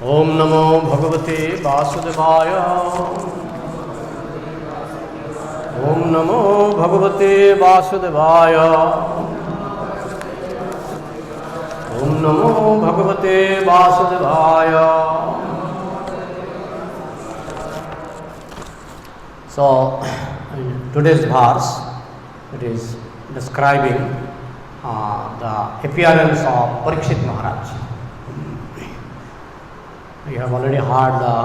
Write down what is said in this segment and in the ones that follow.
ओम नमो भगवते वासुदेवाय। ओम नमो भगवते वासुदेवाय। ओम नमो भगवते वासुदेवाय। So, today's verse, it is describing the appearance of Parikshit Maharaj. You have already heard the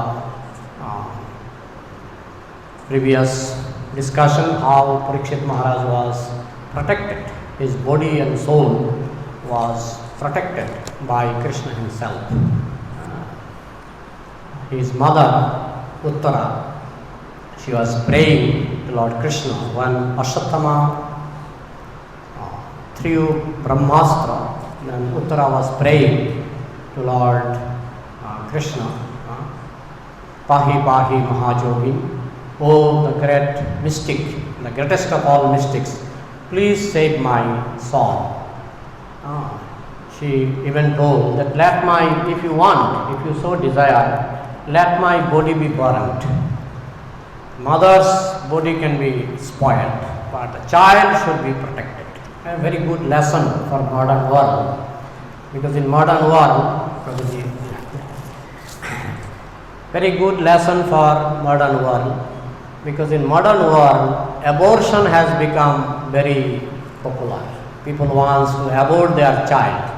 previous discussion how Parikshit Maharaj was protected. His body and soul was protected by Krishna himself. His mother, Uttara, she was praying to Lord Krishna when Ashwatthama threw Brahmastra. Then Uttara was praying to Lord Krishna, Pahi Pahi Mahajogi, oh the great mystic, the greatest of all mystics, please save my soul. She even told that let my, if you want, if you so desire, let my body be burnt. Mother's body can be spoiled, but the child should be protected. A very good lesson for modern world, because in modern world, very good lesson for modern world, because in modern world abortion has become very popular. People want to abort their child.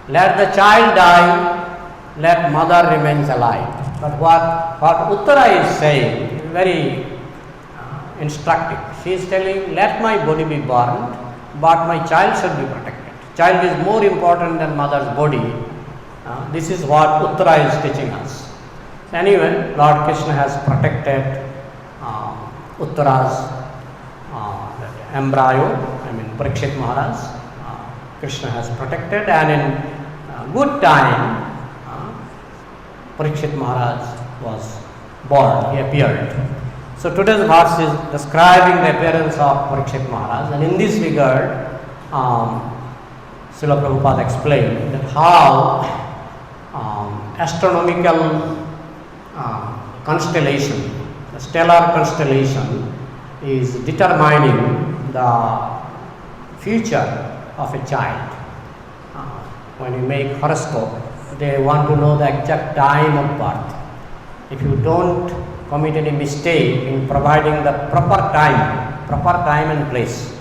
Let the child die, let mother remains alive. But what Uttara is saying is very instructive. She is telling, let my body be burned, but my child should be protected. Child is more important than mother's body. This is what Uttara is teaching us. Anyway, Lord Krishna has protected Uttara's embryo, Parikshit Maharaj. Krishna has protected, and in good time, Parikshit Maharaj was born, he appeared. So today's verse is describing the appearance of Parikshit Maharaj, and in this regard, Srila Prabhupada explained that how astronomical constellation, the stellar constellation, is determining the future of a child. When you make horoscope, they want to know the exact time of birth. If you don't commit any mistake in providing the proper time and place,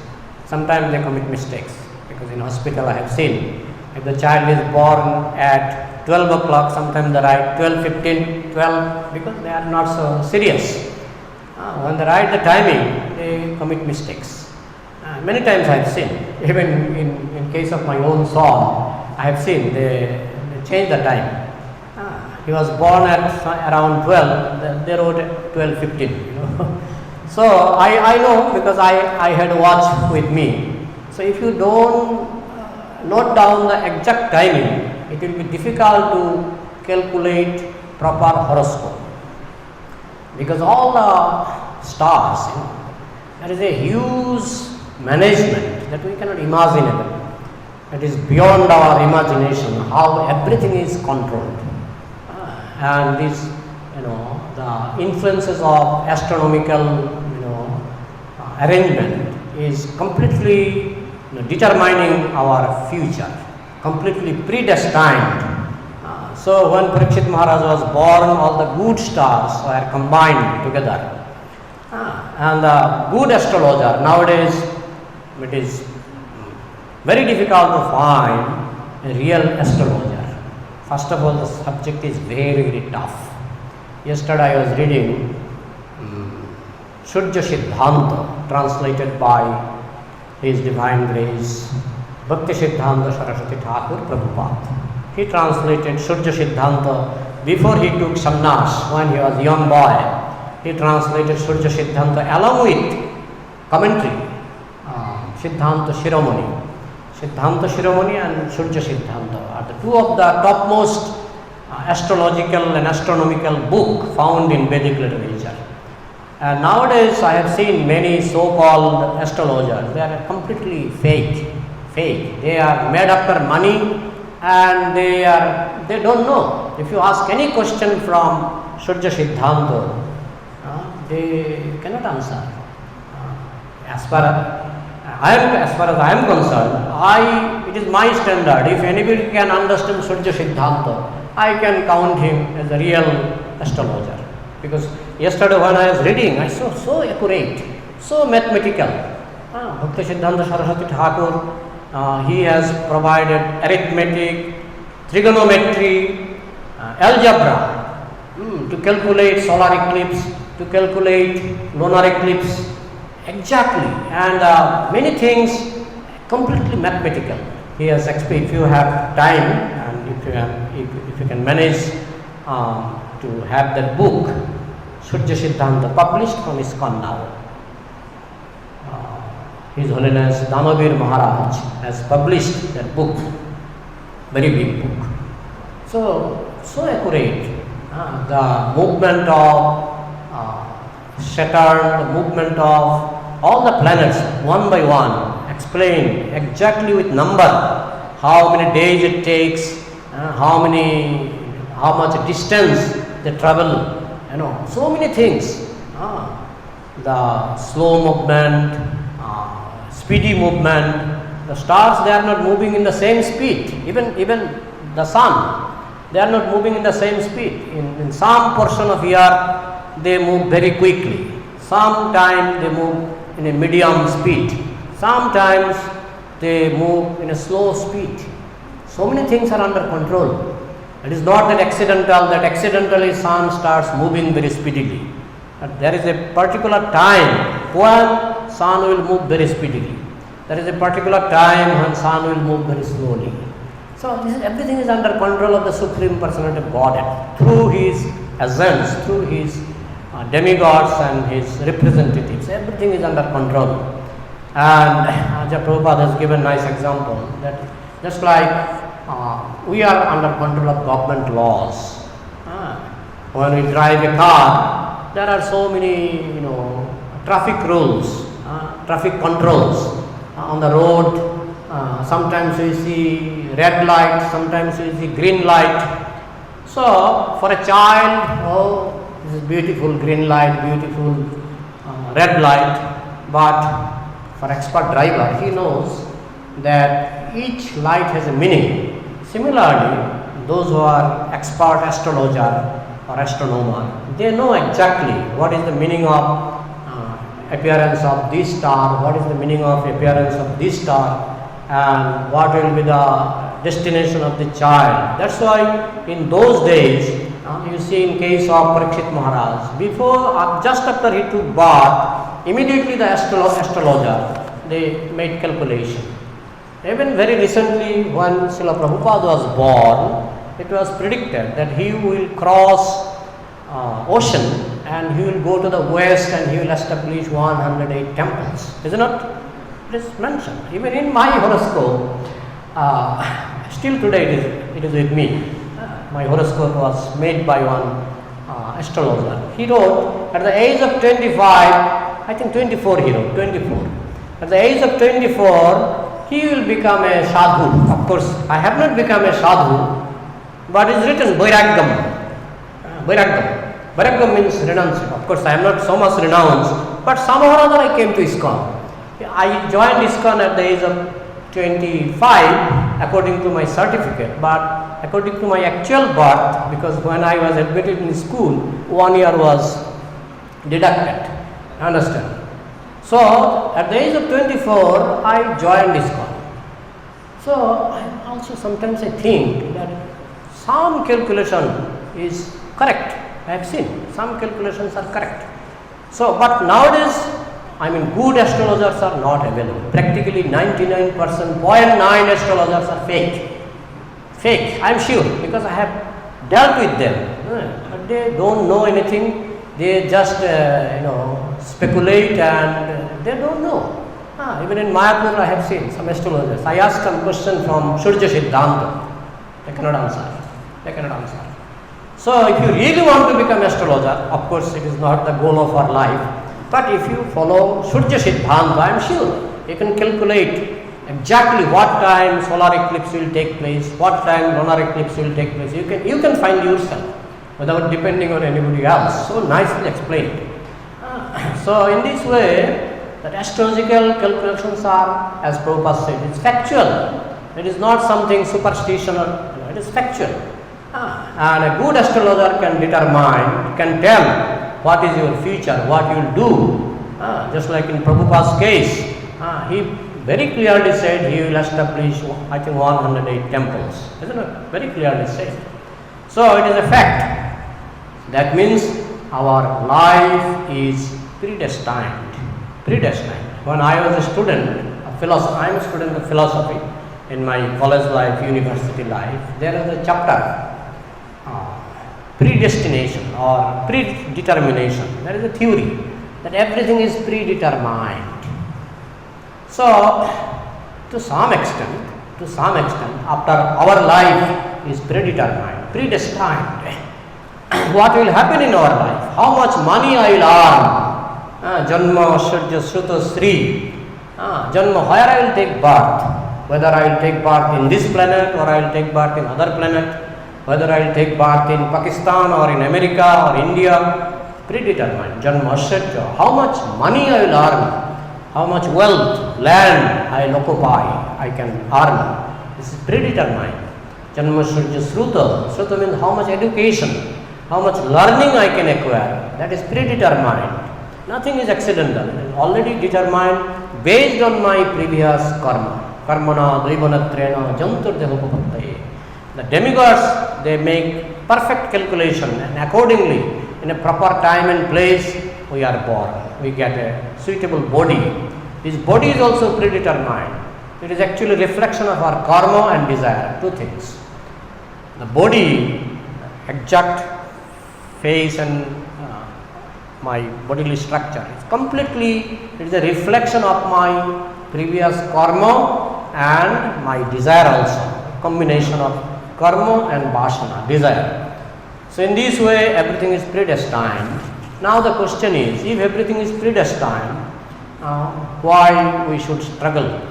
sometimes they commit mistakes, because in hospital I have seen, if the child is born at 12 o'clock, sometimes they write 12:15, 12, because they are not so serious. When they write the timing, they commit mistakes. Many times I have seen, even in case of my own son, I have seen they change the time. He was born at around 12, they wrote 12:15. So I know, because I had watch with me. So if you don't note down the exact timing, it will be difficult to calculate proper horoscope, because all the stars, there is a huge management that we cannot imagine it. It is beyond our imagination how everything is controlled, and this, the influences of astronomical, arrangement is completely determining our future, completely predestined. So when Parikshit Maharaj was born, all the good stars were combined together. And the good astrologer, nowadays it is very difficult to find a real astrologer. First of all, the subject is very, very tough. Yesterday I was reading Surya Siddhanta, translated by His Divine Grace Bhakti Siddhanta Saraswati Thakur Prabhupada. He translated Surya Siddhanta before he took sannyas. When he was a young boy, he translated Surya Siddhanta along with commentary, Siddhanta Shiromani. Siddhanta Shiromani and Surya Siddhanta are the two of the topmost astrological and astronomical book found in Vedic literature. And nowadays I have seen many so-called astrologers, they are completely fake. They are made after money, and they don't know. if you ask any question from Surya Siddhanta, they cannot answer. As far as I am concerned, it is my standard. If anybody can understand Surya Siddhanta, I can count him as a real astrologer. Because yesterday when I was reading, I saw so accurate, so mathematical. Bhakti Siddhanta Saraswati Thakur, he has provided arithmetic, trigonometry, algebra to calculate solar eclipse, to calculate lunar eclipse exactly, and many things completely mathematical. He has explained. If you have time and if you can manage to have that book, Surya Siddhanta, published from ISKCON now. His Holiness Danavir Maharaj has published that book, very big book. So accurate. The movement of Saturn, the movement of all the planets one by one, explained exactly with number, how many days it takes, how much distance they travel, so many things. The slow movement, speedy movement. The stars, they are not moving in the same speed. Even the sun, they are not moving in the same speed. In some portion of year, they move very quickly. Sometimes they move in a medium speed. Sometimes they move in a slow speed. So many things are under control. It is not that accidentally sun starts moving very speedily. But there is a particular time when sun will move very speedily. There is a particular time when sun will move very slowly. So everything is under control of the Supreme Personality of Godhead through his agents, through his demigods and his representatives. Everything is under control. And Ajahn Prabhupada has given a nice example that just like we are under control of government laws. When we drive a car, there are so many traffic rules, traffic controls on the road. Sometimes we see red light, sometimes we see green light. So for a child, this is beautiful green light, beautiful red light. But for expert driver, he knows that each light has a meaning. Similarly, those who are expert astrologer or astronomer, they know exactly what is the meaning of appearance of this star, what is the meaning of appearance of this star, and what will be the destination of the child. That's why in those days, you see in case of Parikshit Maharaj, just after he took bath, immediately the astrologer, they made calculation. Even very recently when Srila Prabhupada was born, it was predicted that he will cross ocean and he will go to the west and he will establish 108 temples. Is it not? It is mentioned. Even in my horoscope, still today it is with me. My horoscope was made by one astrologer. He wrote at the age of 25, I think 24 he wrote, 24. At the age of 24, he will become a sadhu. Of course, I have not become a sadhu, but it is written Vairagam. Vairagam means renouncing. Of course, I am not so much renounced, but somehow or other I came to ISKCON. I joined ISKCON at the age of 25 according to my certificate, but according to my actual birth, because when I was admitted in school, 1 year was deducted. Understand? So, at the age of 24, I joined ISKCON. So, also sometimes I think that some calculation is correct. I have seen some calculations are correct. So, but nowadays, good astrologers are not available. Practically 99%, 0.9 astrologers are fake. Fake, I am sure, because I have dealt with them. But they don't know anything. They just, speculate and they don't know. Even in Mayapur, I have seen some astrologers. I asked some question from Surya Siddhanta. They cannot answer. So, if you really want to become astrologer, of course, it is not the goal of our life. But if you follow Surya Siddhanta, I am sure you can calculate exactly what time solar eclipse will take place, what time lunar eclipse will take place. You can find yourself without depending on anybody else. So nicely explained. So in this way, the astrological calculations are, as Prabhupada said, it's factual. It is not something superstition, it is factual. And a good astrologer can determine, can tell what is your future, what you will do. Just like in Prabhupada's case, he very clearly said he will establish, I think, 108 temples. Isn't it? Very clearly said. So it is a fact. That means our life is predestined. Predestined. When I was a student of philosophy, I am a student of philosophy in my college life, university life. There is a chapter, predestination or predetermination. There is a theory that everything is predetermined. So, to some extent, after our life is predetermined, predestined, what will happen in our life, how much money I will earn, Janma, Shurja, Shruta, Sri, Janma, where I will take birth, whether I will take birth in this planet or I will take birth in other planet, whether I will take birth in Pakistan or in America or India, predetermined, Janma, Shurja, how much money I will earn, how much wealth, land I will occupy, I can earn. This is predetermined. Janma, Shurja, Shruta. Shruta means how much education, how much learning I can acquire. That is predetermined. Nothing is accidental. It is already determined based on my previous karma. Karmana, Dvivanatrena, Jantur Dehopapattaye. The demigods, they make perfect calculation, and accordingly, in a proper time and place, we are born. We get a suitable body. This body is also predetermined. It is actually reflection of our karma and desire. Two things. The body, exact face and my bodily structure, is completely, it is a reflection of my previous karma and my desire also. Combination of karma and vasana, desire. So in this way, everything is predestined. Now the question is, if everything is predestined, why we should struggle?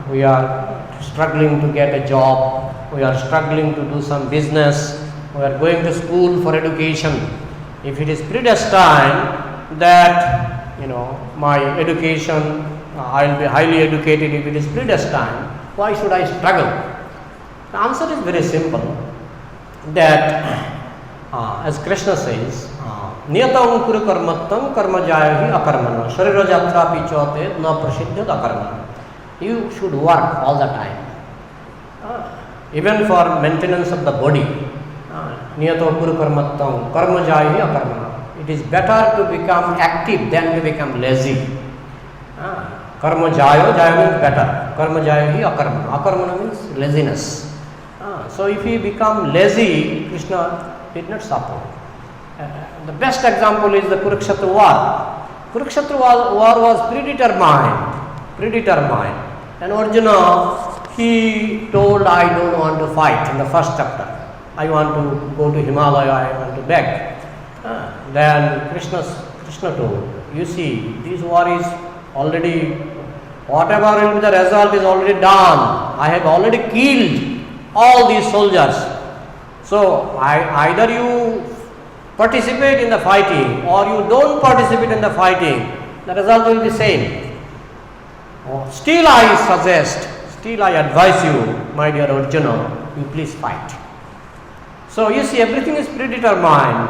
We are struggling to get a job, we are struggling to do some business, we are going to school for education. If it is predestined that, my education, I will be highly educated, if it is predestined, why should I struggle? The answer is very simple, that as Krishna says, Niyatam kuru karmattam karma jayahi akarmana sharira jatra pichote na prasiddhyat akarmana. You should work all the time, even for maintenance of the body. Niyatam kuru karmattam karma jayahi akarmana. It is better to become active than to become lazy. Karma jaya means better. Karma jayahi akarmana. Akarmana means laziness. So if you become lazy, Krishna did not support. The best example is the Kurukshetra war. Kurukshetra war was predetermined. And Arjuna, he told, I don't want to fight in the first chapter. I want to go to Himalaya, I want to beg. Then Krishna told, you see, this war is already, whatever will be the result is already done. I have already killed all these soldiers. So either you participate in the fighting or you don't participate in the fighting, the result will be same. Still I suggest, still I advise you, my dear Arjuna, you please fight. So you see, everything is predetermined,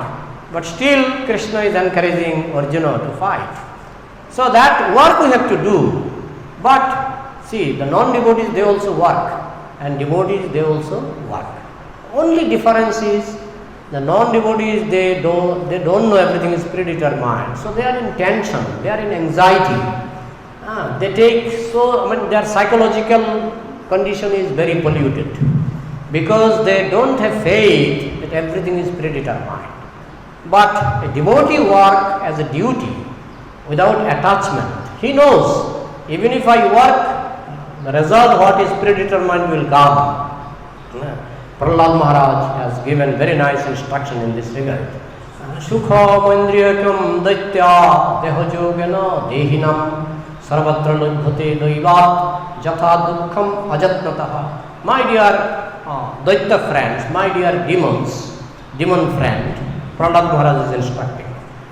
but still Krishna is encouraging Arjuna to fight. So that work we have to do. But see, the non-devotees, they also work, and devotees, they also work. Only difference is the non-devotees, they don't know everything is predetermined. So they are in tension, they are in anxiety. They take their psychological condition is very polluted because they don't have faith that everything is predetermined. But a devotee work as a duty without attachment. He knows, even if I work, the result what is predetermined will come. Prahlad Maharaj has given very nice instruction in this regard. Sukha mandriyakam daitya dehajogena dehinam Sarvatra Lubhate Daivat Jatha Dukkham Ajatnataha. My dear Daitya friends, my dear demon friend, Prahlad Maharaj is instructing.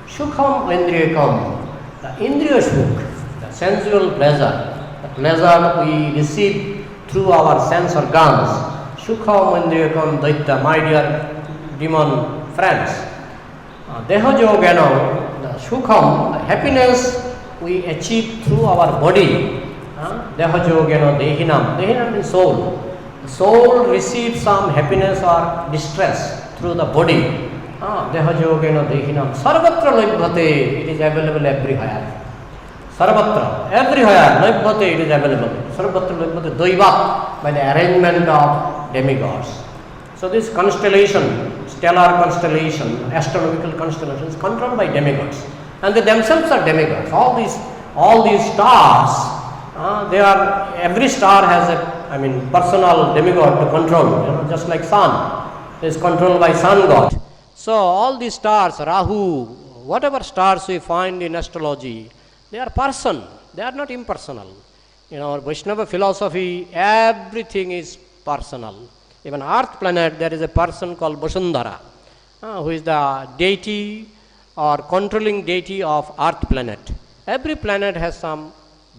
Sukham Indriyakam, the Indriya Sukh, the sensual pleasure, the pleasure we receive through our sense organs. Sukham Indriyakam Daitya, my dear demon friends. Deha Yogena, the Sukham, the happiness we achieve through our body. Deha Yogena Dehinam, Dehinam is soul. The soul receives some happiness or distress through the body. Deha Yogena Dehinam. Sarvatra Laibhate, it is available everywhere. Sarvatra, everywhere, Laibhate, it is available. Sarvatra Laibhate Daivat, by the arrangement of demigods. So this constellation, stellar constellation, astronomical constellation is controlled by demigods. And they themselves are demigods. All these stars, every star has a personal demigod to control, just like sun is controlled by sun god. So all these stars, Rahu, whatever stars we find in astrology, they are person, they are not impersonal. In our Vaishnava philosophy, everything is personal. Even Earth planet, there is a person called Vasundhara, who is the deity or controlling deity of Earth planet. Every planet has some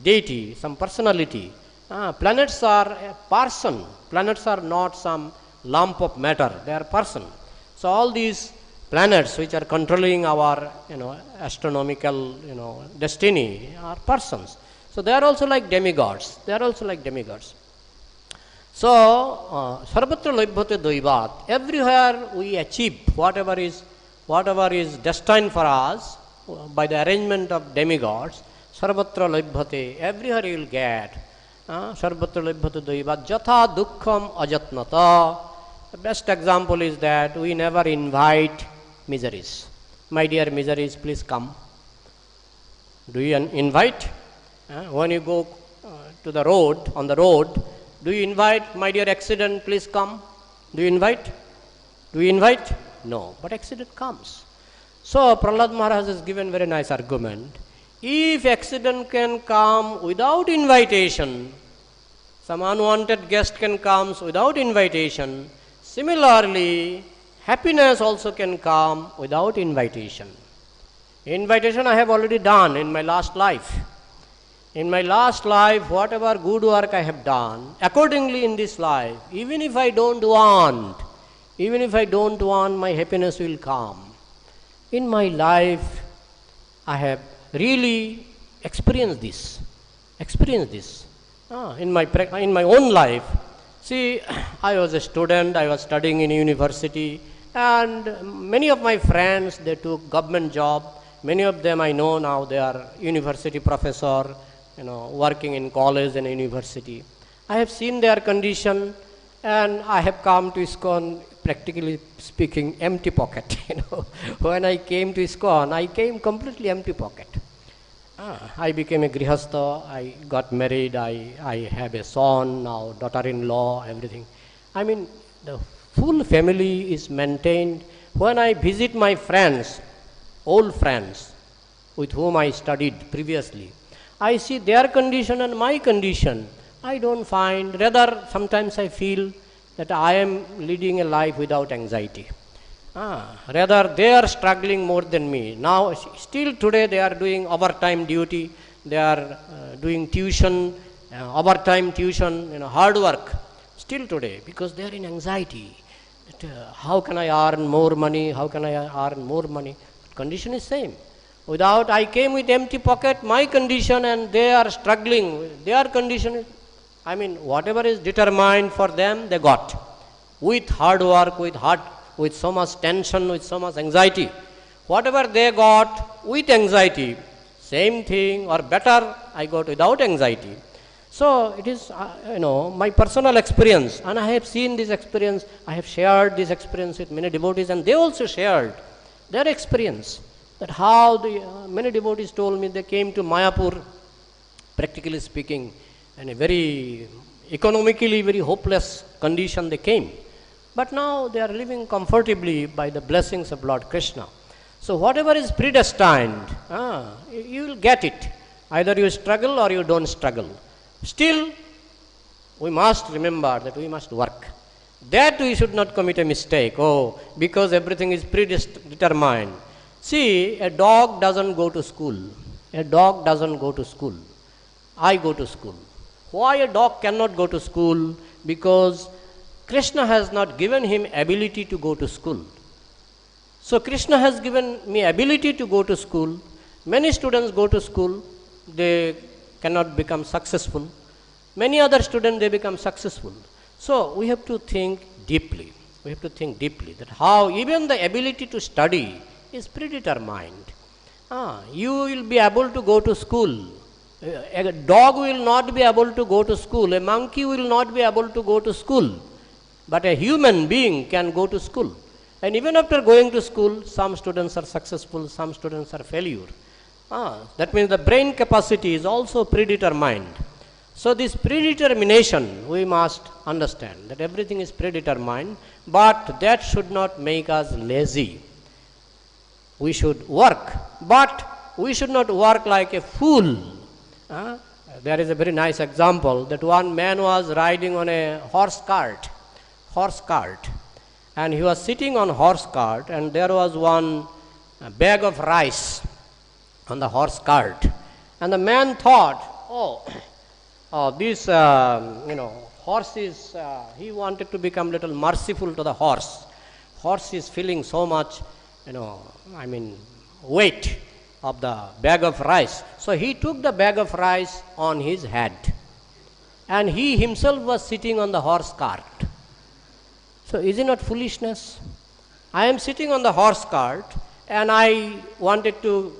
deity, some personality. Planets are a person. Planets are not some lump of matter. They are person. So all these planets which are controlling our astronomical destiny are persons. So they are also like demigods. They are also like demigods. So Sarvatra Laibhate Daivat. Everywhere we achieve whatever is destined for us by the arrangement of demigods. Sarvatra Laibhate. Everywhere you will get. Sarvatra Laibhate Daivat Jatha Dukkham Ajatnata. The best example is that we never invite miseries. My dear miseries, please come. Do you invite? When you go to the road, on the road, do you invite, my dear accident, please come? Do you invite? Do you invite? No, but accident comes. So Prahlad Maharaj has given very nice argument. If accident can come without invitation, some unwanted guest can come without invitation, similarly, happiness also can come without invitation. Invitation I have already done in my last life. In my last life, whatever good work I have done, accordingly in this life, even if I don't want, my happiness will come. In my life, I have really experienced this. In my own life. See, I was a student, I was studying in university, and many of my friends, they took government job. Many of them I know now, they are university professor, working in college and university. I have seen their condition, and I have come to ISKCON, practically speaking, empty pocket. When I came to ISKCON, I came completely empty pocket. I became a grihastha, I got married, I have a son, now daughter-in-law, everything. The full family is maintained. When I visit my friends, old friends, with whom I studied previously, I see their condition and my condition. I don't find, rather sometimes I feel that I am leading a life without anxiety. Rather they are struggling more than me. Now still today they are doing overtime duty, they are doing tuition, overtime tuition, hard work still today, because they are in anxiety. That, how can I earn more money? Condition is same. I came with empty pocket, my condition, and they are struggling. Their condition is, whatever is determined for them, they got. With hard work, with so much tension, with so much anxiety. Whatever they got with anxiety, same thing or better, I got without anxiety. So it is, my personal experience, and I have seen this experience. I have shared this experience with many devotees, and they also shared their experience. That how many devotees told me they came to Mayapur, practically speaking, in a very economically very hopeless condition they came. But now they are living comfortably by the blessings of Lord Krishna. So whatever is predestined, you will get it. Either you struggle or you don't struggle. Still, we must remember that we must work. That we should not commit a mistake. Oh, because everything is predetermined. See, a dog doesn't go to school. A dog doesn't go to school. I go to school. Why a dog cannot go to school? Because Krishna has not given him ability to go to school. So Krishna has given me ability to go to school. Many students go to school, they cannot become successful. Many other students, they become successful. So we have to think deeply. We have to think deeply that how even the ability to study is predetermined. You will be able to go to school. A dog will not be able to go to school. A monkey will not be able to go to school. But a human being can go to school. And even after going to school, some students are successful, some students are failure. That means the brain capacity is also predetermined. So this predetermination, we must understand that everything is predetermined, but that should not make us lazy. We should work, but we should not work like a fool. There is a very nice example that one man was riding on a horse cart, and he was sitting on horse cart, and there was one bag of rice on the horse cart, and the man thought, this horse is, he wanted to become little merciful to the horse. Horse is feeling so much, weight of the bag of rice. So he took the bag of rice on his head, and he himself was sitting on the horse cart. So is it not foolishness? I am sitting on the horse cart, and I wanted to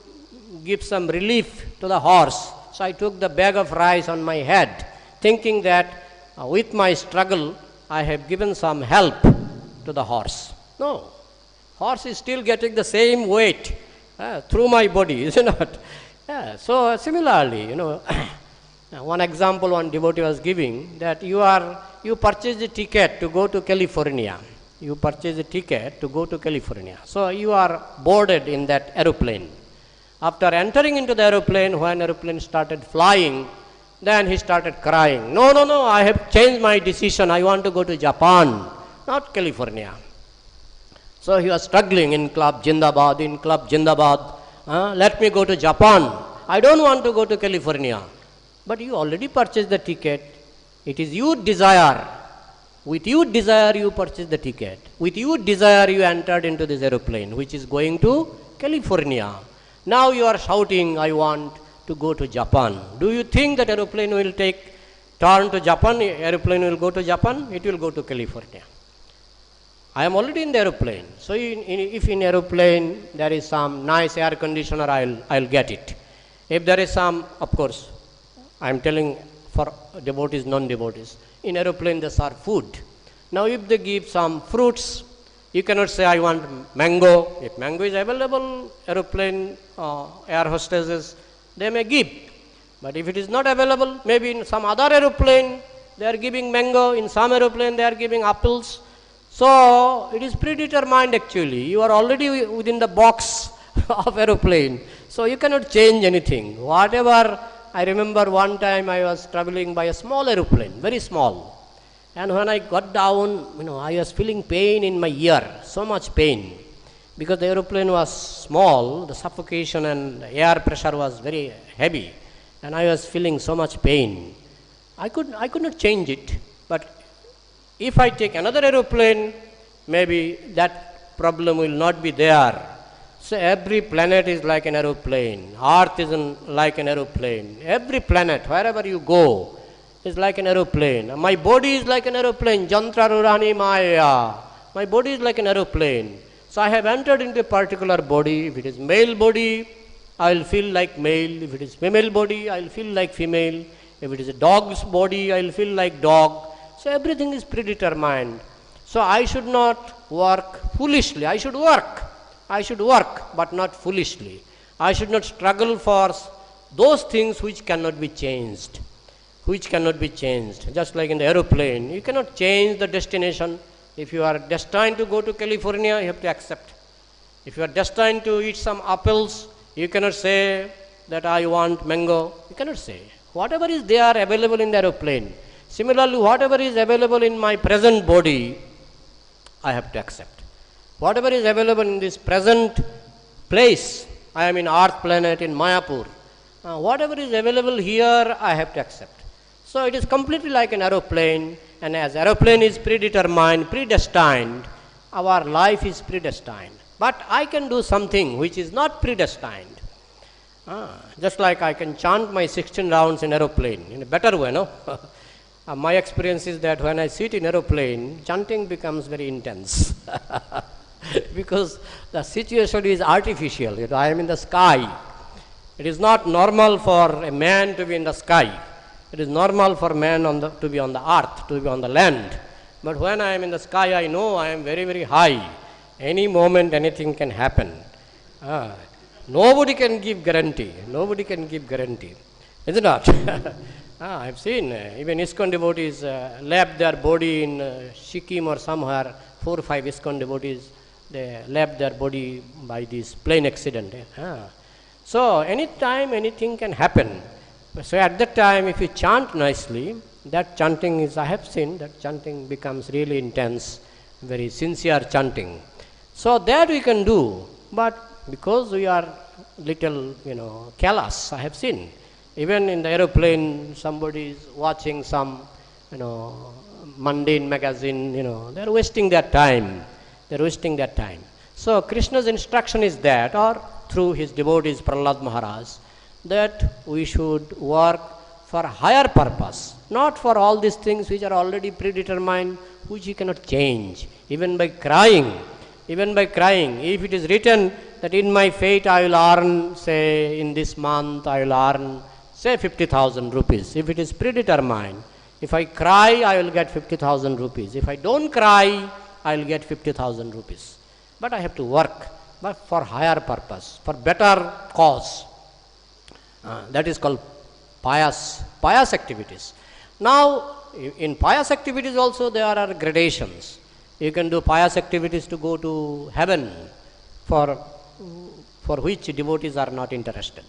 give some relief to the horse. So I took the bag of rice on my head, thinking that with my struggle, I have given some help to the horse. No, horse is still getting the same weight through my body, is it not? So similarly, one example one devotee was giving, that you purchase a ticket to go to California. You purchase a ticket to go to California. So you are boarded in that aeroplane. After entering into the aeroplane, when aeroplane started flying, then he started crying. No, I have changed my decision. I want to go to Japan, not California. So he was struggling in Club Jindabad. Let me go to Japan. I don't want to go to California. But you already purchased the ticket. It is your desire. With your desire, you purchased the ticket. With your desire, you entered into this aeroplane, which is going to California. Now you are shouting, I want to go to Japan. Do you think that aeroplane will turn to Japan? Aeroplane will go to Japan? It will go to California. I am already in the aeroplane. So if in aeroplane there is some nice air conditioner, I'll get it. If there is some, of course, I am telling for devotees, non-devotees, in aeroplane there are food. Now if they give some fruits, you cannot say I want mango. If mango is available, aeroplane air hostesses, they may give. But if it is not available, maybe in some other aeroplane they are giving mango, in some aeroplane they are giving apples. So it is predetermined actually. You are already within the box of aeroplane. So you cannot change anything. Whatever, I remember one time I was traveling by a small aeroplane, very small. And when I got down, I was feeling pain in my ear, so much pain. Because the aeroplane was small, the suffocation and the air pressure was very heavy. And I was feeling so much pain. I could not change it. But if I take another aeroplane, maybe that problem will not be there. So every planet is like an aeroplane. Earth is like an aeroplane. Every planet, wherever you go, is like an aeroplane. My body is like an aeroplane. Jantra Rurani Maya. My body is like an aeroplane. So I have entered into a particular body. If it is male body, I will feel like male. If it is female body, I will feel like female. If it is a dog's body, I will feel like dog. So everything is predetermined. So I should not work foolishly. I should work, but not foolishly. I should not struggle for those things which cannot be changed. Just like in the aeroplane, you cannot change the destination. If you are destined to go to California, you have to accept. If you are destined to eat some apples, you cannot say that I want mango. You cannot say. Whatever is there available in the aeroplane. Similarly, whatever is available in my present body, I have to accept. Whatever is available in this present place, I am in Earth planet, in Mayapur. Whatever is available here, I have to accept. So it is completely like an aeroplane, and as aeroplane is predetermined, predestined, our life is predestined. But I can do something which is not predestined. Just like I can chant my 16 rounds in aeroplane in a better way, no? My experience is that when I sit in aeroplane, chanting becomes very intense because the situation is artificial. I am in the sky. It is not normal for a man to be in the sky. It is normal for man to be on the earth, to be on the land. But when I am in the sky, I know I am very, very high. Any moment, anything can happen. Nobody can give guarantee. Nobody can give guarantee. Is it not? I have seen even ISKCON devotees left their body in Sikkim or somewhere. 4 or 5 ISKCON devotees, they left their body by this plane accident. So anytime anything can happen. So at that time, if you chant nicely, that chanting is, I have seen that chanting becomes really intense, very sincere chanting. So that we can do, but because we are little, callous, I have seen. Even in the aeroplane, somebody is watching some, mundane magazine, they are wasting their time. They are wasting their time. So Krishna's instruction is that, or through his devotees, Prahlad Maharaj, that we should work for higher purpose, not for all these things which are already predetermined, which you cannot change. Even by crying, if it is written that in my fate I will earn, say in this month I will earn, say 50,000 rupees. If it is predetermined, if I cry, I will get 50,000 rupees. If I don't cry, I will get 50,000 rupees. But I have to work, but for higher purpose, for better cause. That is called pious activities. Now, in pious activities also there are gradations. You can do pious activities to go to heaven, for which devotees are not interested.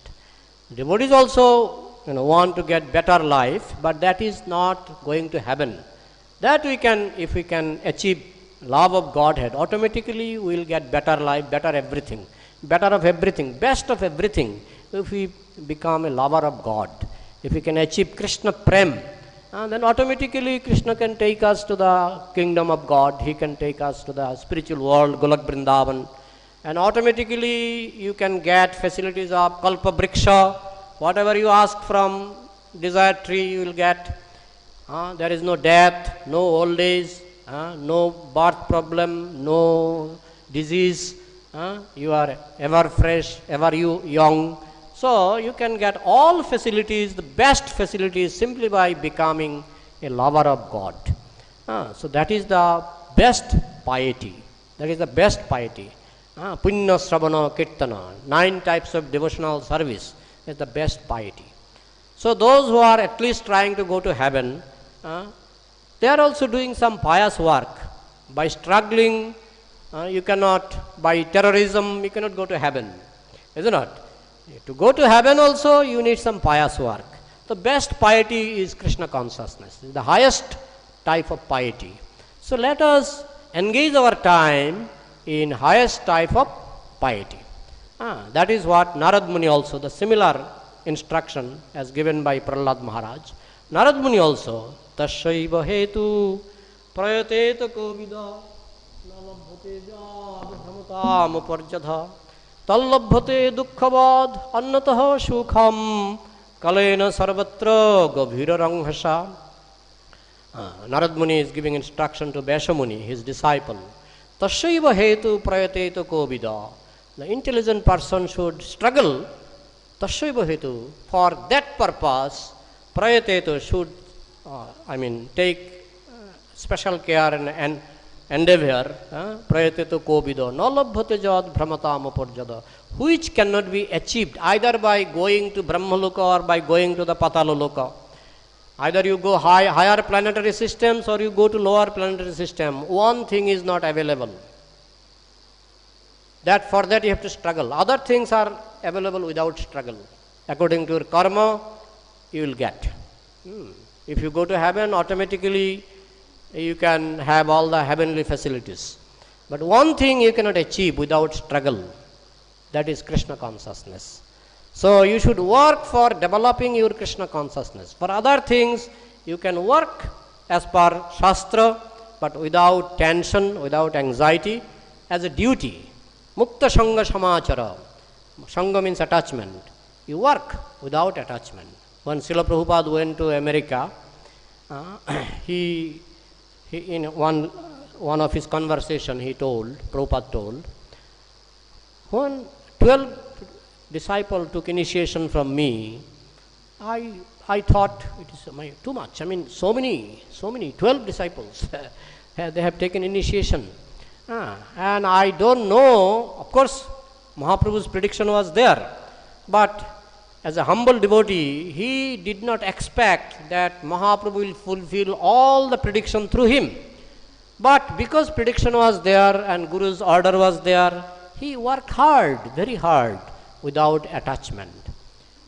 Devotees also want to get better life, but that is not going to heaven. That we can, if we can achieve love of Godhead, automatically we will get better life, better everything, best of everything, if we become a lover of God. If we can achieve Krishna Prem, then automatically Krishna can take us to the kingdom of God. He can take us to the spiritual world, Golak Vrindavan. And automatically you can get facilities of Kalpa Vriksha. Whatever you ask from desired tree, you will get. There is no death, no old age, no birth problem, no disease. You are ever fresh, ever young. So you can get all facilities, the best facilities, simply by becoming a lover of God. So that is the best piety. Punya Sravana Kirtana, 9 types of devotional service is the best piety. So those who are at least trying to go to heaven, they are also doing some pious work. By struggling, you cannot, by terrorism, you cannot go to heaven. Is it not? To go to heaven also, you need some pious work. The best piety is Krishna consciousness, the highest type of piety. So let us engage our time in highest type of piety. That is what Narad Muni also, the similar instruction as given by Prahlad Maharaj. Narad Muni also, Tasyaiva hetu prayateta kovida nalabhate jad bhramata muparjadha tallabhate dukkhavad annatah sukham kalena sarvatra gavira ranghasa. Narad Muni is giving instruction to Vyasa Muni, his disciple. Tasyaiva hetu prayateta kovida. The intelligent person should struggle, tasyaiva hetu, for that purpose, prayateta should, take special care and endeavor, prayateta kovida, nalabhate jad brahmatam uparjada, which cannot be achieved either by going to Brahmaloka or by going to the Patalaloka. Either you go higher planetary systems or you go to lower planetary system. One thing is not available. For that you have to struggle. Other things are available without struggle. According to your karma, you will get. If you go to heaven, automatically you can have all the heavenly facilities. But one thing you cannot achieve without struggle, that is Krishna consciousness. So you should work for developing your Krishna consciousness. For other things, you can work as per Shastra, but without tension, without anxiety, as a duty. Mukta Sangha Samachara. Sangha means attachment. You work without attachment. When Srila Prabhupada went to America, he in one of his conversation, Prabhupada told, when 12 disciples took initiation from me, I thought it is too much. I mean, so many, 12 disciples, they have taken initiation. And I don't know, of course, Mahaprabhu's prediction was there, but as a humble devotee, he did not expect that Mahaprabhu will fulfill all the prediction through him. But because prediction was there and Guru's order was there, he worked hard, very hard, without attachment.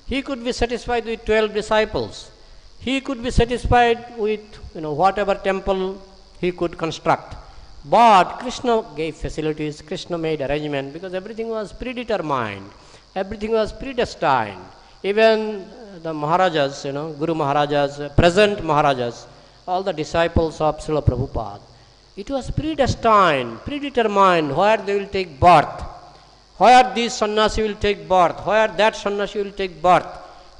He could be satisfied with 12 disciples. He could be satisfied with whatever temple he could construct. But Krishna gave facilities, Krishna made arrangement, because everything was predetermined, everything was predestined. Even the Maharajas, Guru Maharajas, present Maharajas, all the disciples of Srila Prabhupada, it was predestined, predetermined where they will take birth, where this sannyasi will take birth, where that sannyasi will take birth.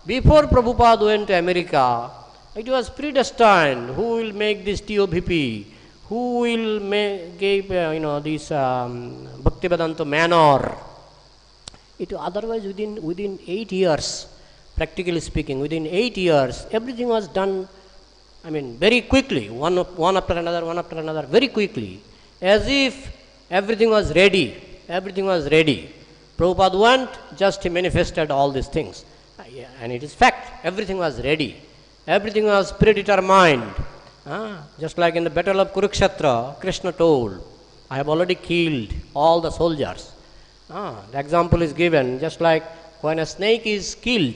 Before Prabhupada went to America, it was predestined who will make this TOVP, who will give this Bhaktivedanta manor. Otherwise, within 8 years, practically speaking, within 8 years, everything was done, very quickly, one after another, very quickly, as if everything was ready. Everything was ready. Prabhupada went, just he manifested all these things. And it is fact, everything was ready. Everything was predetermined. Just like in the battle of Kurukshetra, Krishna told, I have already killed all the soldiers. The example is given, just like when a snake is killed,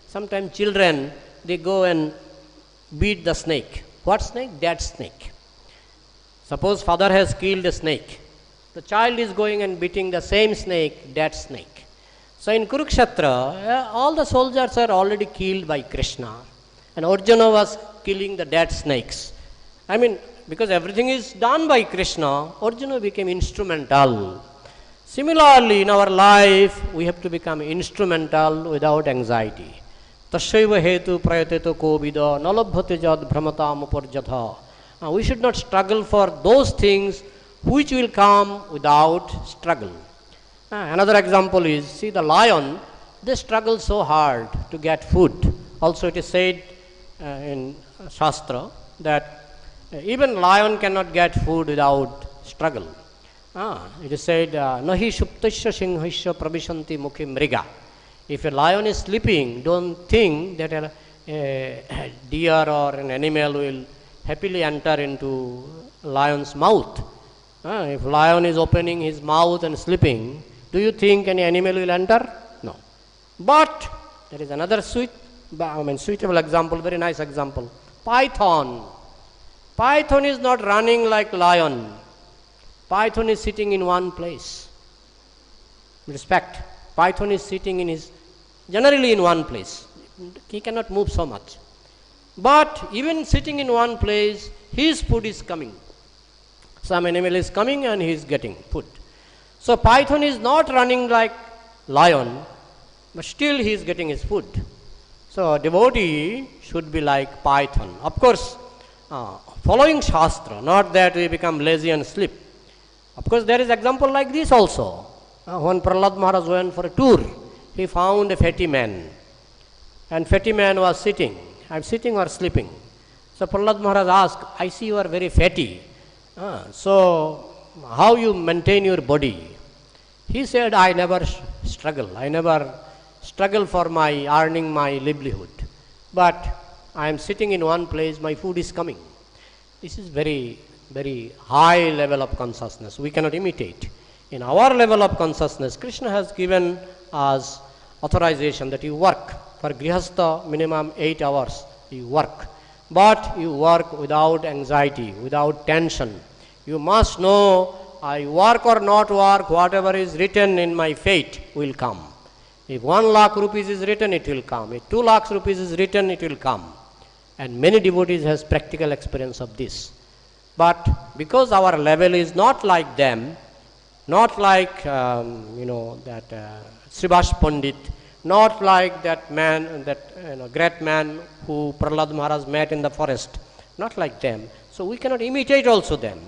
sometimes children, they go and beat the snake. What snake? Dead snake. Suppose father has killed a snake. The child is going and beating the same snake, dead snake. So in Kurukshetra, all the soldiers are already killed by Krishna. And Arjuna was killing the dead snakes. Because everything is done by Krishna, Arjuna became instrumental. Similarly, in our life, we have to become instrumental without anxiety. Tasyaiva hetu prayateto kovida nalabhate jad brahmatam uparjatha. We should not struggle for those things which will come without struggle. Another example is, see the lion, they struggle so hard to get food. Also it is said in Shastra that even lion cannot get food without struggle. It is said, nahi shuptasya singhasya pravishanti mukhi mriga. If a lion is sleeping, don't think that a deer or an animal will happily enter into lion's mouth. If lion is opening his mouth and sleeping, do you think any animal will enter? No. But there is another suitable example, very nice example. Python. Python is not running like lion. Python is sitting in one place. Respect. Python is sitting generally in one place. He cannot move so much. But even sitting in one place, his food is coming. Some animal is coming and he is getting food. So python is not running like lion, but still he is getting his food. So devotee should be like python. Of course, following Shastra, not that we become lazy and sleep. Of course, there is example like this also. When Prahlad Maharaj went for a tour, he found a fatty man. And fatty man was sitting. I am sitting or sleeping. So Prahlad Maharaj asked, I see you are very fatty. So how you maintain your body? He said, I never struggle. I never struggle for earning my livelihood. But I am sitting in one place, my food is coming. This is very, very high level of consciousness. We cannot imitate. In our level of consciousness, Krishna has given us authorization that you work. For Grihastha, minimum 8 hours you work. But you work without anxiety, without tension. You must know, I work or not work, whatever is written in my fate will come. If 1 lakh rupees is written, it will come. If 2 lakhs rupees is written, it will come. And many devotees has practical experience of this. But because our level is not like them, not like that Srivas Pandit, not like that man, that great man who Prahlad Maharaj met in the forest, not like them. So we cannot imitate also them.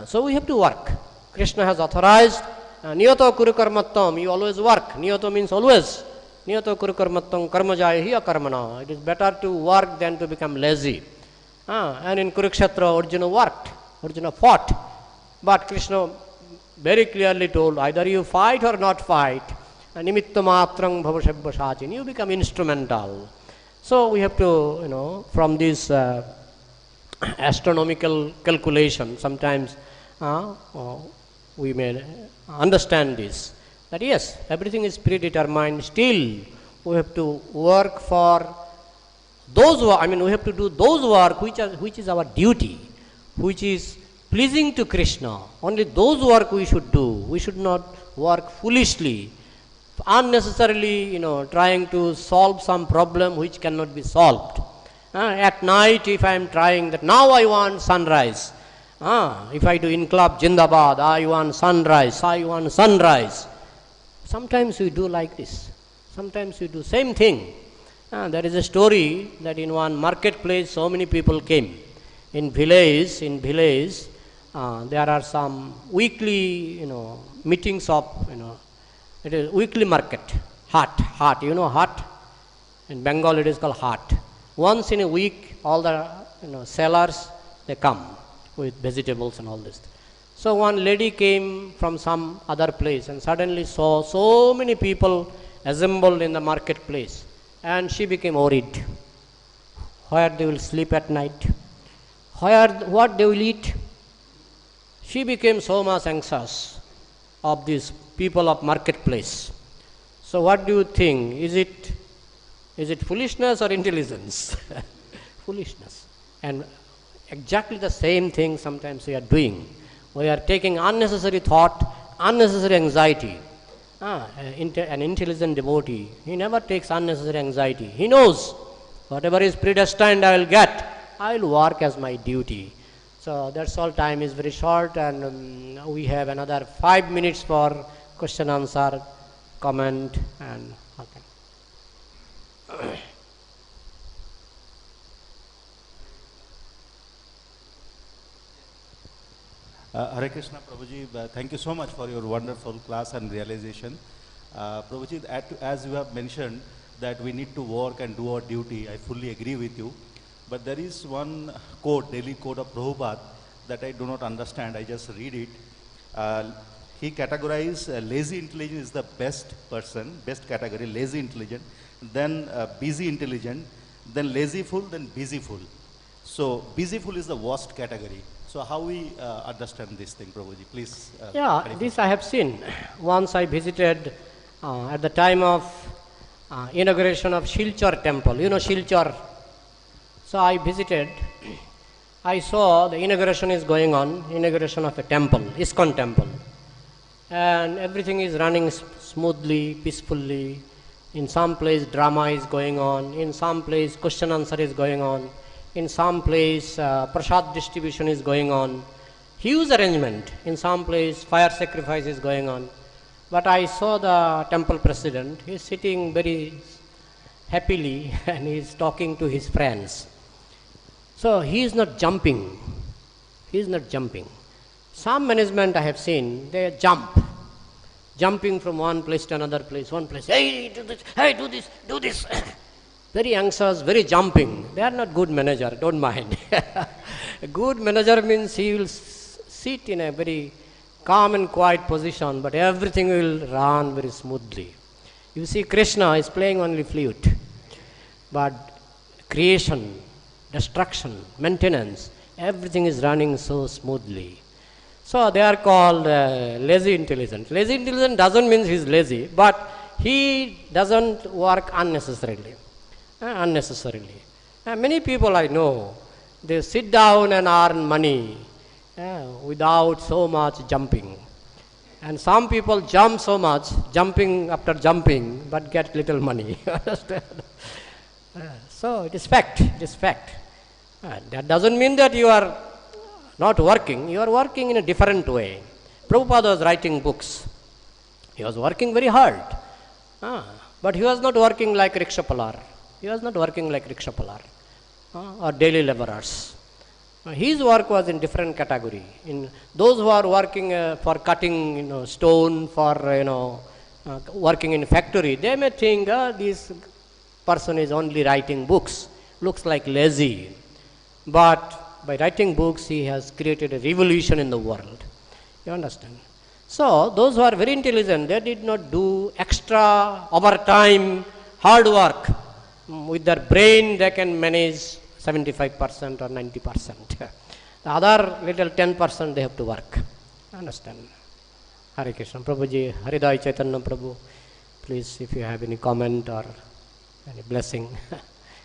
So we have to work. Krishna has authorized Niyato Kuru Karmattam, you always work. Niyato means always. Niyato Kuru Karmattam karma jaya karmana. It is better to work than to become lazy. And in Kurukshetra, Arjuna worked, Arjuna fought. But Krishna very clearly told, either you fight or not fight, nimitta matrang bhavashabha sachin, you become instrumental. So we have to, from this astronomical calculation, sometimes we may understand this, that yes, everything is predetermined, still we have to work for those work, we have to do those work which is our duty, which is pleasing to Krishna. Only those work we should do. We should not work foolishly, unnecessarily, trying to solve some problem which cannot be solved. At night, if I am trying that now I want sunrise, if I do Inqilab Jindabad, I want sunrise. Sometimes we do like this. Sometimes we do same thing. There is a story that in one marketplace so many people came. In village, there are some weekly, meetings of, it is weekly market, hut, hut. In Bengal it is called hut. Once in a week, all the, sellers, they come with vegetables and all this. So one lady came from some other place and suddenly saw so many people assembled in the marketplace. And she became worried. Where they will sleep at night? What they will eat? She became so much anxious of these people of marketplace. So what do you think? Is it foolishness or intelligence? Foolishness. And exactly the same thing sometimes we are doing. We are taking unnecessary thought, unnecessary anxiety. An intelligent devotee, he never takes unnecessary anxiety. He knows whatever is predestined I will get, I will work as my duty. So that's all, time is very short, and we have another 5 minutes for question, answer, comment, and okay. Hare Krishna, Prabhuji, thank you so much for your wonderful class and realization. Prabhuji, as you have mentioned that we need to work and do our duty, I fully agree with you. But there is one quote, daily quote of Prabhupada, that I do not understand. I just read it. He categorized lazy intelligent is the best person, best category, lazy intelligent, then busy intelligent, then lazy fool, then busy fool. So busy fool is the worst category. So how we understand this thing, Prabhuji? Please. This I have seen. Once I visited at the time of inauguration of Shilchar temple. You know Shilchar? So I visited. I saw the inauguration is going on, inauguration of a temple, ISKCON temple. And everything is running smoothly, peacefully. In some place drama is going on. In some place question answer is going on. In some place prasad distribution is going on. Huge arrangement. In some place fire sacrifice is going on. But I saw the temple president. He is sitting very happily and he is talking to his friends. So he is not jumping. He is not jumping. Some management I have seen, they jump. Jumping from one place to another place, one place. Hey, do this, hey, do this, do this. Very anxious, very jumping. They are not good manager, don't mind. A good manager means he will sit in a very calm and quiet position, but everything will run very smoothly. You see, Krishna is playing only flute, but creation, destruction, maintenance, everything is running so smoothly. So they are called lazy intelligent. Lazy intelligent doesn't mean he is lazy, but he doesn't work unnecessarily. Unnecessarily. Many people I know, they sit down and earn money without so much jumping. And some people jump so much, jumping after jumping, but get little money. Understand? So it is fact. It is fact. That doesn't mean that you are not working. You are working in a different way. Prabhupada was writing books. He was working very hard. But he was not working like rickshaw-puller. He was not working like rickshaw-puller or daily laborers. His work was in different category. In those who are working for cutting, stone, for working in factory, they may think this person is only writing books. Looks like lazy, but by writing books he has created a revolution in the world. You understand? So those who are very intelligent, they did not do extra overtime hard work. With their brain they can manage 75% or 90%. The other little 10% they have to work. Understand? Hare Krishna. Prabhuji, Haridai Chaitanya Prabhu, please, if you have any comment or any blessing,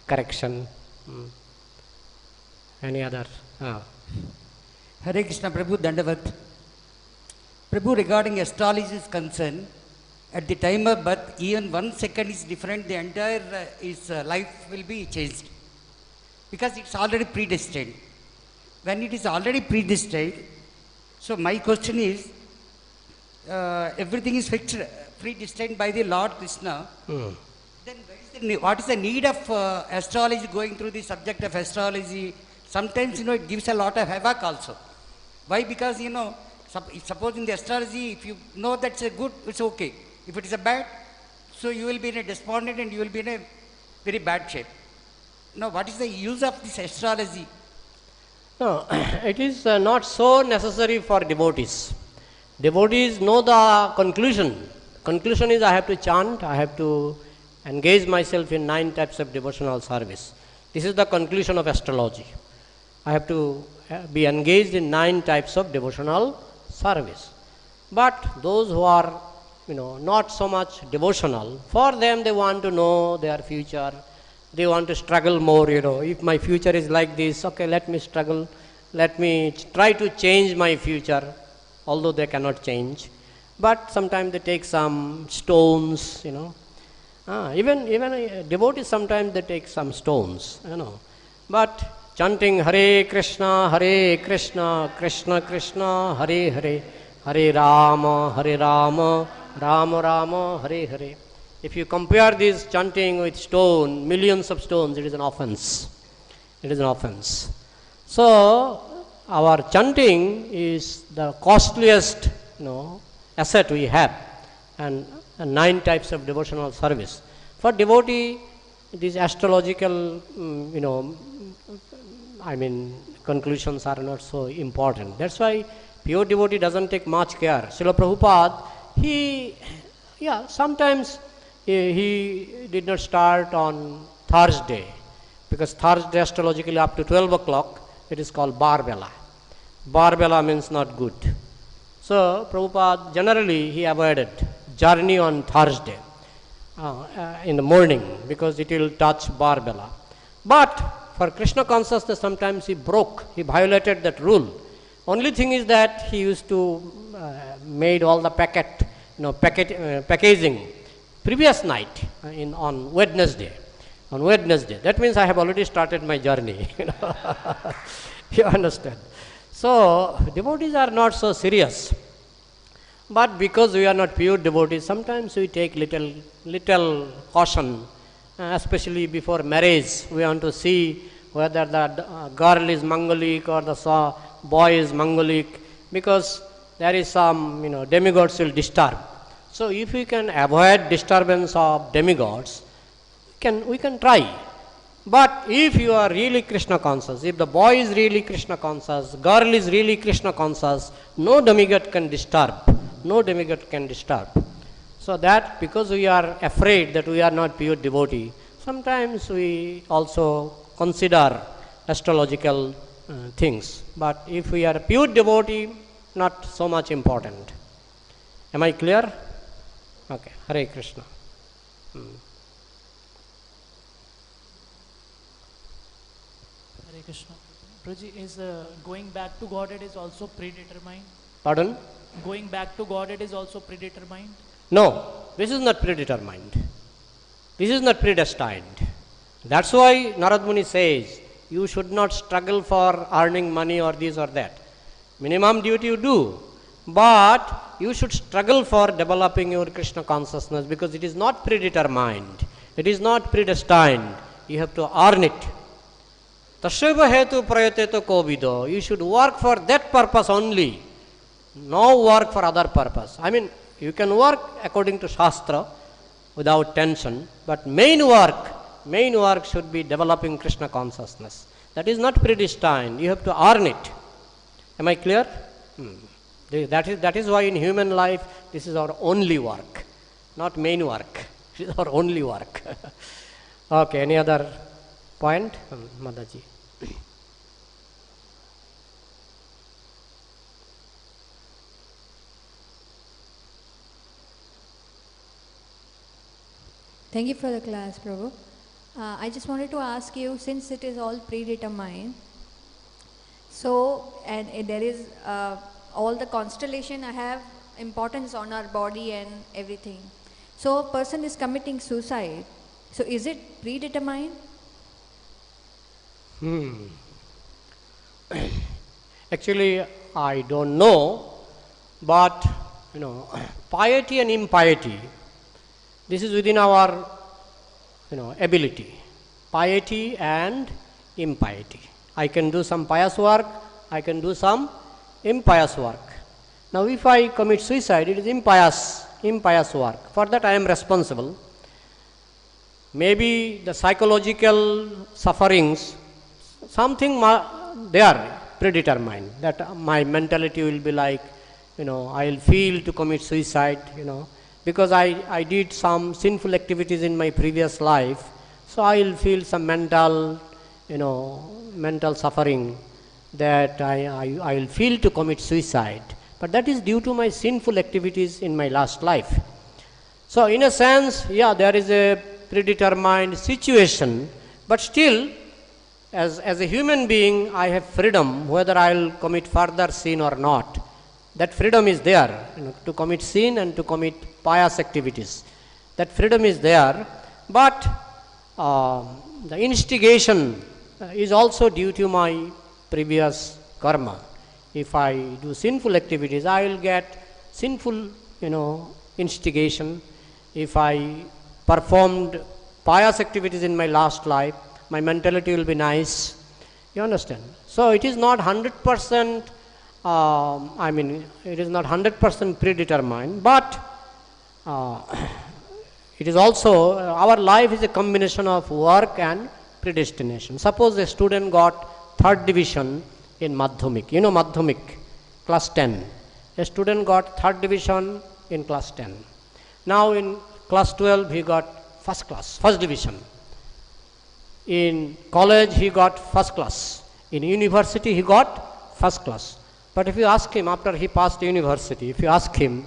correction, any other. Hare Krishna Prabhu, Dandavat. Prabhu, regarding astrology is concerned, at the time of birth, even 1 second is different, the entire his life will be changed. Because it's already predestined. When it is already predestined, so my question is, everything is fixed, predestined by the Lord Krishna. Then what is the need of astrology, going through the subject of astrology? Sometimes, it gives a lot of havoc also. Why? Because, suppose in the astrology, if you know that's a good, it's okay. If it is a bad, so you will be in a despondent and you will be in a very bad shape. Now, what is the use of this astrology? No, it is not so necessary for devotees. Devotees know the conclusion. Conclusion is I have to chant, I have to engage myself in 9 types of devotional service. This is the conclusion of astrology. I have to be engaged in 9 types of devotional service. But those who are, not so much devotional, for them they want to know their future. They want to struggle more, if my future is like this, okay, let me struggle, let me try to change my future, although they cannot change. But sometimes they take some stones, even devotees sometimes they take some stones, But chanting Hare Krishna, Krishna Krishna, Hare Hare, Hare Rama, Rama Rama, Hare Hare. If you compare this chanting with stone, millions of stones, it is an offense. It is an offense. So, our chanting is the costliest, asset we have, and 9 types of devotional service. For devotee, these astrological, conclusions are not so important. That's why pure devotee doesn't take much care. Srila Prabhupada, sometimes he did not start on Thursday, because Thursday astrologically up to 12 o'clock, it is called Barbela. Barbela means not good. So Prabhupada, generally he avoided journey on Thursday in the morning, because it will touch Barbela. But for Krishna consciousness, sometimes he violated that rule. Only thing is that he used to made all the packaging previous night on Wednesday. On Wednesday. That means I have already started my journey. You understand? So devotees are not so serious. But because we are not pure devotees, sometimes we take little caution, especially before marriage. We want to see whether the girl is Mangalik or the boy is Mangalik, because there is some, demigods will disturb. So if we can avoid disturbance of demigods, we can try. But if you are really Krishna conscious, if the boy is really Krishna conscious, girl is really Krishna conscious, no demigod can disturb. No demigod can disturb. So that because we are afraid that we are not pure devotee, sometimes we also consider astrological things. But if we are a pure devotee, not so much important. Am I clear? Okay. Hare Krishna. Hare Krishna. Prabhuji, is going back to Godhead is also predetermined? Pardon? Going back to Godhead is also predetermined? No, this is not predetermined. This is not predestined. That's why Narad Muni says, you should not struggle for earning money or this or that. Minimum duty you do, but you should struggle for developing your Krishna consciousness, because it is not predetermined. It is not predestined. You have to earn it. Tasyeva hetu prayateto kovido. You should work for that purpose only. No work for other purpose. I mean, you can work according to Shastra without tension, but main work should be developing Krishna consciousness. That is not predestined. You have to earn it. Am I clear? That is why in human life, this is our only work, not main work. It is our only work. Okay, any other point? Madaji. Thank you for the class, Prabhu. I just wanted to ask you, since it is all predetermined, so, and there is all the constellation have importance on our body and everything. So, a person is committing suicide. So, is it predetermined? Actually, I don't know, but piety and impiety, this is within our ability. Piety and impiety. I can do some pious work, I can do some impious work. Now if I commit suicide, it is impious work. For that I am responsible. Maybe the psychological sufferings, something they are predetermined, that my mentality will be like, I will feel to commit suicide, because I did some sinful activities in my previous life, so I will feel some mental suffering, that I will feel to commit suicide. But that is due to my sinful activities in my last life. So in a sense, yeah, there is a predetermined situation, but still, as a human being, I have freedom whether I will commit further sin or not. That freedom is there, to commit sin and to commit pious activities. That freedom is there, but the instigation is also due to my previous karma. If I do sinful activities, I will get sinful, instigation. If I performed pious activities in my last life, my mentality will be nice. You understand? So it is not 100%, it is not 100% predetermined, but it is also, our life is a combination of work and predestination. Suppose a student got 3rd division in Madhyamik. Madhyamik, class 10. A student got 3rd division in class 10. Now in class 12, he got 1st division. In college, he got 1st class. In university, he got 1st class. But if you ask him, after he passed university, if you ask him,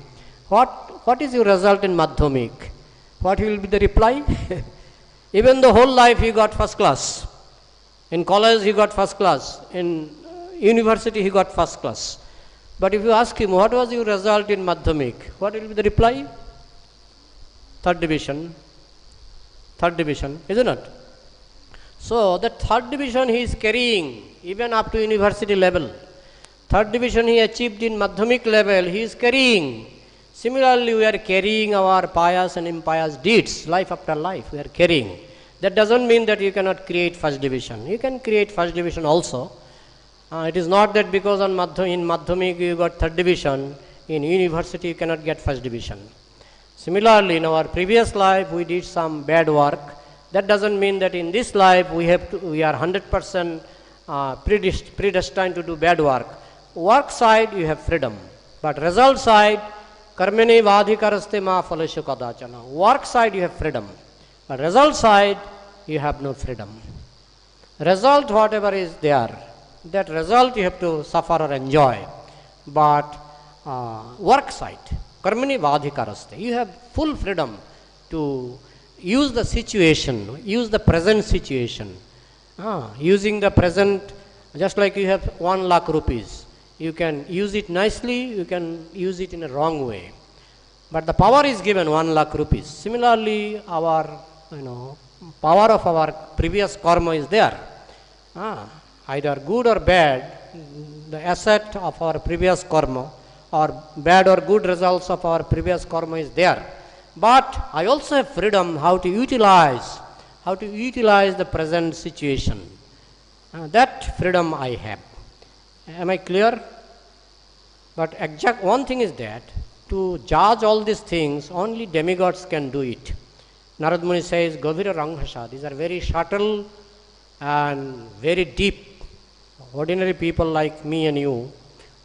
what is your result in Madhyamik? What will be the reply? Even the whole life he got 1st class. In college he got 1st class. In university he got 1st class. But if you ask him, what was your result in Madhyamik? What will be the reply? 3rd division. 3rd division, isn't it? So that 3rd division he is carrying even up to university level. 3rd division he achieved in Madhyamik level, he is carrying. Similarly, we are carrying our pious and impious deeds, life after life, we are carrying. That doesn't mean that you cannot create 1st division. You can create 1st division also. It is not that because in Madhyamik you got 3rd division, in university you cannot get 1st division. Similarly, in our previous life we did some bad work. That doesn't mean that in this life we are 100% predestined to do bad work. Work side you have freedom, but result side, karmene vadhikaraste ma phaleshu kadachana. Work side you have freedom, but result side you have no freedom. Result, whatever is there, that result you have to suffer or enjoy. But work side, karmene vadhikaraste, you have full freedom to use the situation, use the present situation. Using the present, just like you have 1 lakh rupees, you can use it nicely, you can use it in a wrong way. But the power is given 1 lakh rupees. Similarly, our power of our previous karma is there. Either good or bad, the asset of our previous karma or bad or good results of our previous karma is there. But I also have freedom how to utilize the present situation. That freedom I have. Am I clear? But exact one thing is that to judge all these things, only demigods can do it. Narad Muni says, Govira Ranghasa, these are very subtle and very deep. Ordinary people like me and you,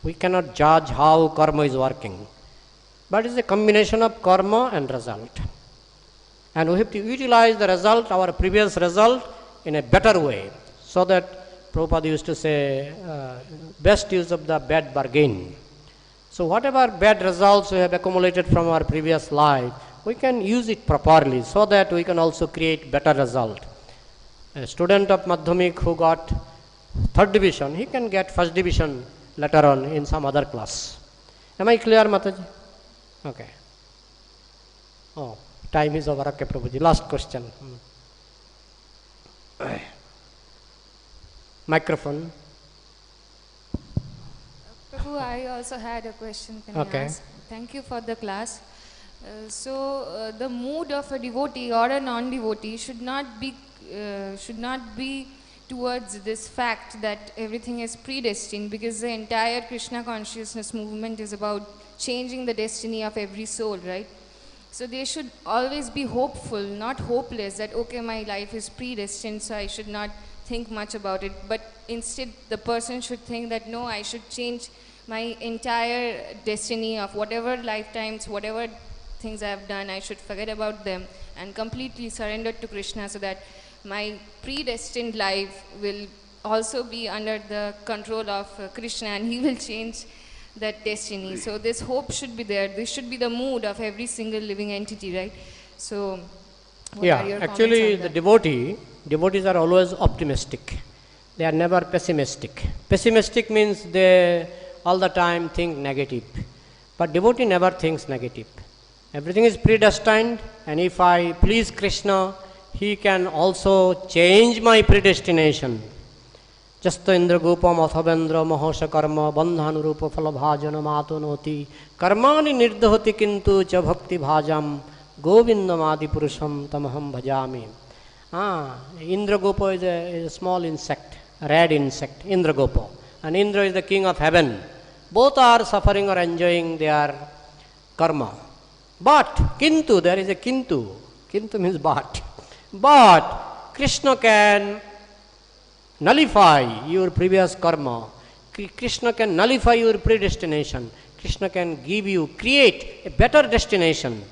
we cannot judge how karma is working. But it's a combination of karma and result. And we have to utilize the result, our previous result, in a better way. So that Prabhupada used to say, best use of the bad bargain. So whatever bad results we have accumulated from our previous life, we can use it properly so that we can also create better result. A student of Madhyamik who got 3rd division, he can get 1st division later on in some other class. Am I clear, Mataji? Okay. Oh, time is over. Okay, Prabhuji. Last question. Microphone. Prabhu, I also had a question. Can I Okay. ask? Thank you for the class. The mood of a devotee or a non-devotee should not be towards this fact that everything is predestined, because the entire Krishna consciousness movement is about changing the destiny of every soul, right? So they should always be hopeful, not hopeless, that okay, my life is predestined, so I should not think much about it. But instead, the person should think that no, I should change my entire destiny of whatever lifetimes, whatever things I have done, I should forget about them and completely surrender to Krishna, so that my predestined life will also be under the control of Krishna, and he will change that destiny. So this hope should be there. This should be the mood of every single living entity, right? So what are your actually comments the on devotees are always optimistic. They are never pessimistic. Pessimistic means they all the time think negative. But devotee never thinks negative. Everything is predestined, and if I please Krishna, he can also change my predestination. Jasta indra gopam athavendra mahosha karma bandhanurupa phalabhajana matonoti karmani nirdhoti kintu cha bhakti bhajam govindamadi purusham tamaham bhajami. Indragopa is a small insect, a red insect, Indragopa. And Indra is the king of heaven. Both are suffering or enjoying their karma. But, kintu, there is a kintu. Kintu means but. But, Krishna can nullify your previous karma. Krishna can nullify your predestination. Krishna can give you, create a better destination.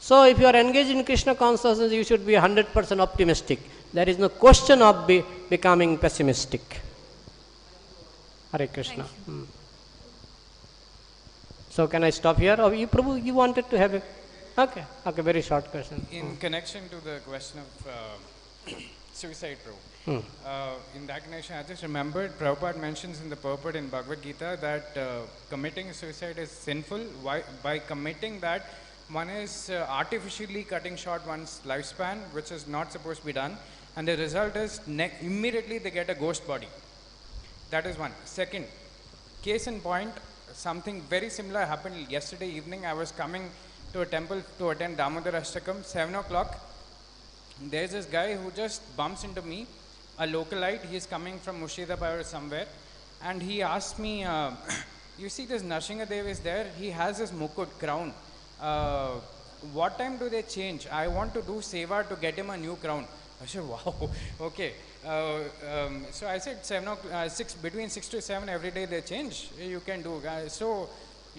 So, if you are engaged in Krishna consciousness, you should be 100% optimistic. There is no question of becoming pessimistic. Hare Krishna. So, can I stop here? Or you, Prabhu, you wanted to have a... Okay, very short question. In connection to the question of suicide, Prabhu, in that connection, I just remembered Prabhupada mentions in the purport in Bhagavad Gita that committing suicide is sinful. Why? By committing that, one is artificially cutting short one's lifespan, which is not supposed to be done, and the result is immediately they get a ghost body. That is one. Second, case in point, something very similar happened yesterday evening. I was coming to a temple to attend Damodar Ashtakam, 7 o'clock. There's this guy who just bumps into me, a localite. He's coming from Murshidabad or somewhere, and he asked me, you see this Nrsingadev is there, he has his mukut, crown. What time do they change? I want to do seva to get him a new crown. I said, wow, okay. So I said, between 6 to 7 every day they change, you can do. So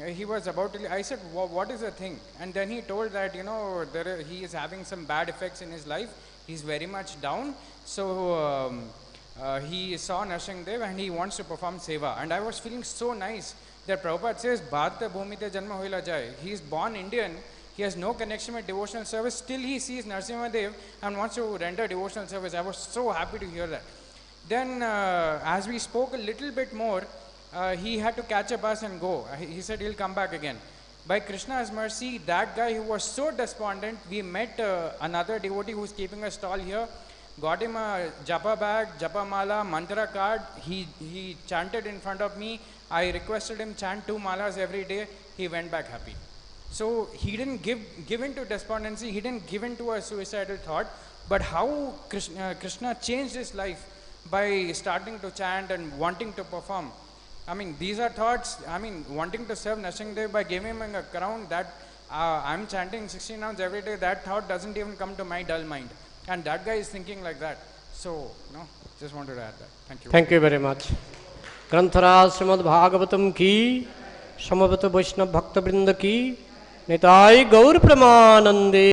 he was about to, I said, what is the thing? And then he told that, he is having some bad effects in his life. He's very much down. So he saw Nrsingadev and he wants to perform seva. And I was feeling so nice that Prabhupada says, Bharata Bhumite Janma Hoila Jai. He is born Indian. He has no connection with devotional service. Still he sees Narasimhadev and wants to render devotional service. I was so happy to hear that. Then as we spoke a little bit more, he had to catch a bus and go. He said he'll come back again. By Krishna's mercy, that guy who was so despondent, we met another devotee who's keeping a stall here, got him a japa bag, japa mala, mantra card. He chanted in front of me. I requested him chant 2 malas every day. He went back happy. So he didn't give in to despondency, he didn't give in to a suicidal thought, but how Krishna changed his life by starting to chant and wanting to perform. I mean, these are thoughts, I mean, wanting to serve Nrsimhadev by giving him a crown, that I'm chanting 16 rounds every day, that thought doesn't even come to my dull mind. And that guy is thinking like that. So, just wanted to add that. Thank you. Thank you very much. ग्रंथराज Shrimad Bhagavatam की, समवेत वैष्णव भक्त वृंद की, निताई गौर प्रमानंदे।